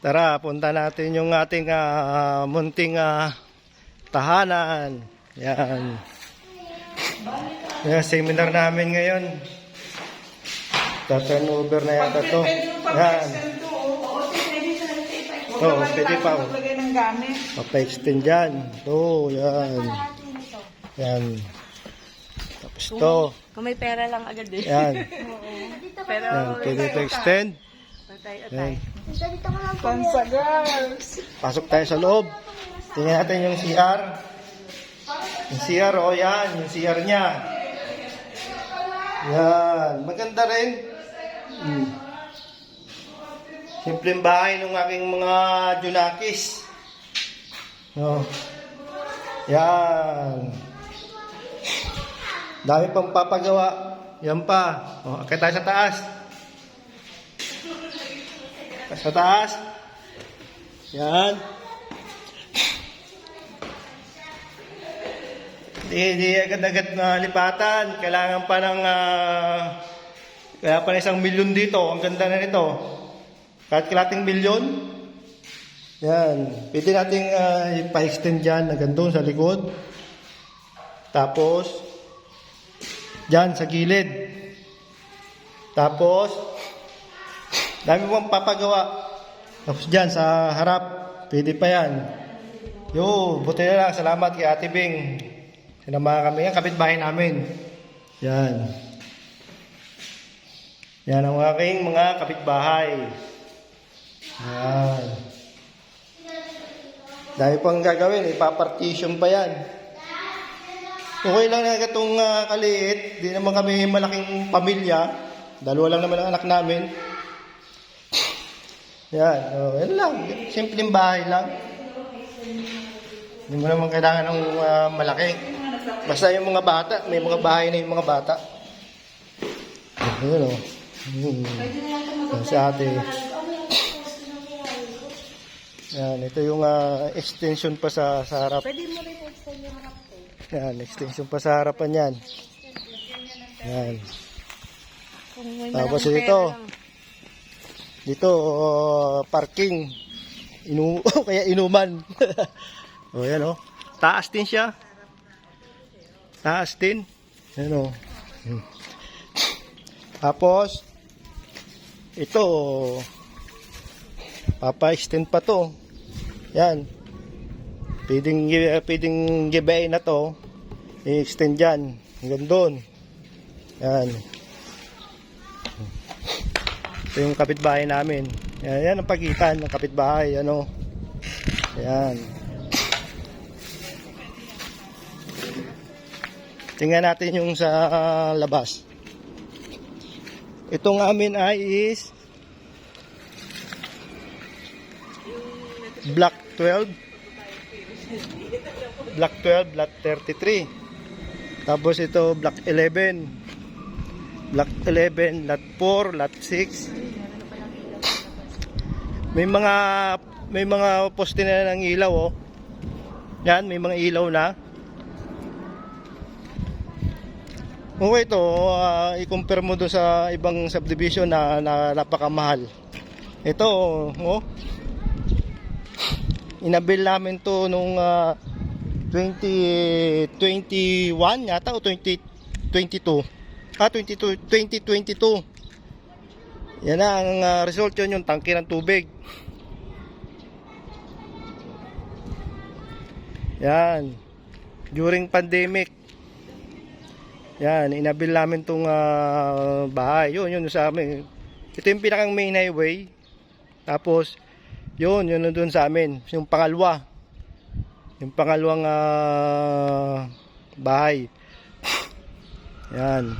Tara, punta natin yung ating munting tahanan. Yan. Yan, seminar namin ngayon. Turnover na yata to. Yan. Oo, pwede pa. Mapa-extend dyan. Oo, yan. Yan. Tapos to. Kung may pera lang agad eh. Yan. Pero, Yan, pwede to extend. atay. Pansa girls. Pasok tayo sa loob. Tingnan natin yung CR. Yung CR, oh yan. Yung CR niya. Yan. Maganda rin. Simpleng bahay ng aking mga Junakis. Oh. Yan. Dami pang papagawa. Yan pa. Oh, akit tayo sa taas. Sa taas. Yan. Hindi agad-agad na lipatan. Kailangan pa ng kaya pa ng 1 milyon dito. Ang ganda na nito. Kahit kalating milyon. Yan. Pwede nating ipa-extend dyan hanggang doon sa likod. Tapos dyan sa gilid. Tapos dami pang papagawa. Tapos dyan sa harap. Pwede pa yan. Yo, buti na lang. Salamat kay Ate Bing. Sinama kami yan. Kapitbahay namin. Yan. Yan ang aking mga kapitbahay. Yan. Dami pang gagawin. Ipapartition pa yan. Okay lang na itong kaliit. Di naman kami malaking pamilya. Dalawa lang naman ang anak namin. Yan. Yan lang. Simpleng bahay lang. Hindi mo naman kailangan ng malaki. Basta yung mga bata. May mga bahay na yung mga bata. Ayan o. Sa ate. Yan. Ito yung extension pa sa harap. Pwede mo rin extend yung harap ko. Yan. Extension pa sa harapan yan. Yan. Kung may Tapos malaking dito. pera lang. Dito, parking. Kaya inuman. O, yan o. Taas din siya. Taas din. Yan o. Tapos, ito, papa-extend pa to. Yan. Pwedeng gibain na to. I-extend dyan. Hanggang doon. Yan. Ito yung kapitbahay namin. Yan ang pagitan ng kapitbahay. Ano. Yan. Tingnan natin yung sa labas. Itong amin ay is Block 12. Block 12, Lot 33. Tapos ito Block 11. Block 11, Lot 4, Lot 6. May mga poste na ng ilaw oh. Yan, may mga ilaw na. Okay ito, i-compare mo doon sa ibang subdivision na napakamahal. Ito, oh. Inabil namin to nung 2021 yata o 2022. 2022. Yan na ang result yun, yung tangke ng tubig. Yan. During pandemic. Yan, inabil namin tong bahay. Yun sa amin. Ito yung pinakang main highway. Tapos, yun doon sa amin. Yung pangalawa. Yung pangalawang bahay. Yan.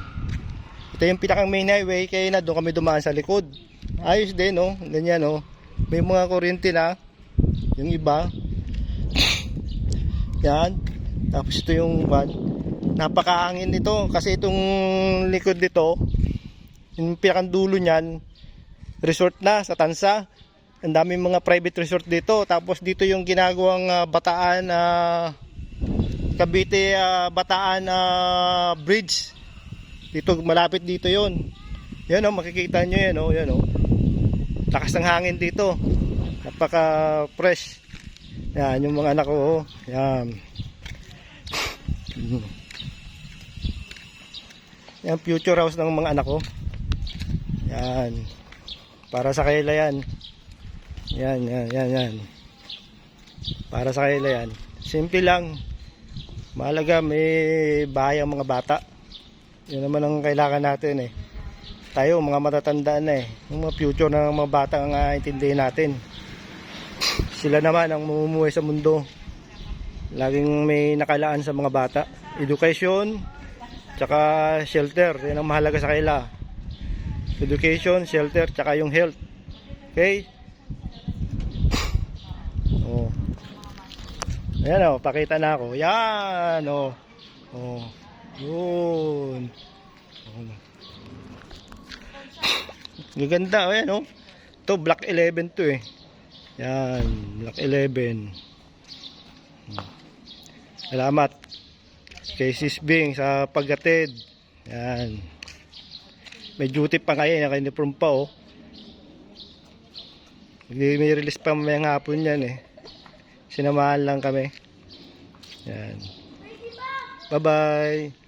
Ito yung pinakang main highway. Kaya na doon kami dumaan sa likod. Ayos din, no? Ganyan, no? May mga kuryente na. Yung iba. Yan. Tapos ito yung van. Napakaangin nito kasi itong likod dito, yung pinakang niyan, resort na sa Tansa. Ang daming mga private resort dito. Tapos dito yung ginagawang Bataan Cavite Bataan Bridge. Dito malapit dito 'yon. Yan oh, makikita nyo yan oh, yan oh. Lakas ng hangin dito. Napaka fresh. Yan, yung mga anak ko. Oh. Yan. Yan, future house ng mga anak ko. Yan. Para sa kaila yan. Yan. Para sa kaila yan. Simple lang. Mahalaga may bahay ang mga bata. Yun naman ang kailangan natin eh. Tayo mga matatanda na eh. Yung mga future ng mga bata ang intindihin natin. Sila naman ang mamumuhay sa mundo. Laging may nakalaan sa mga bata. Education, tsaka shelter. Yan ang mahalaga sa kanila. Education, shelter, tsaka yung health. Okay? Oh. Ayan o, pakita na ako. Yan o. Oh. Yun. Oh. Gaganda. Ayan o. Ito, Block 11 to eh. Yan, Block 11. Salamat kay Sis Bing sa paggatid. Yan. May duty pa ngayon, naka-uniform pa oh. May release pa mamayang hapon yan eh. Sinamahan lang kami. Yan. Bye-bye.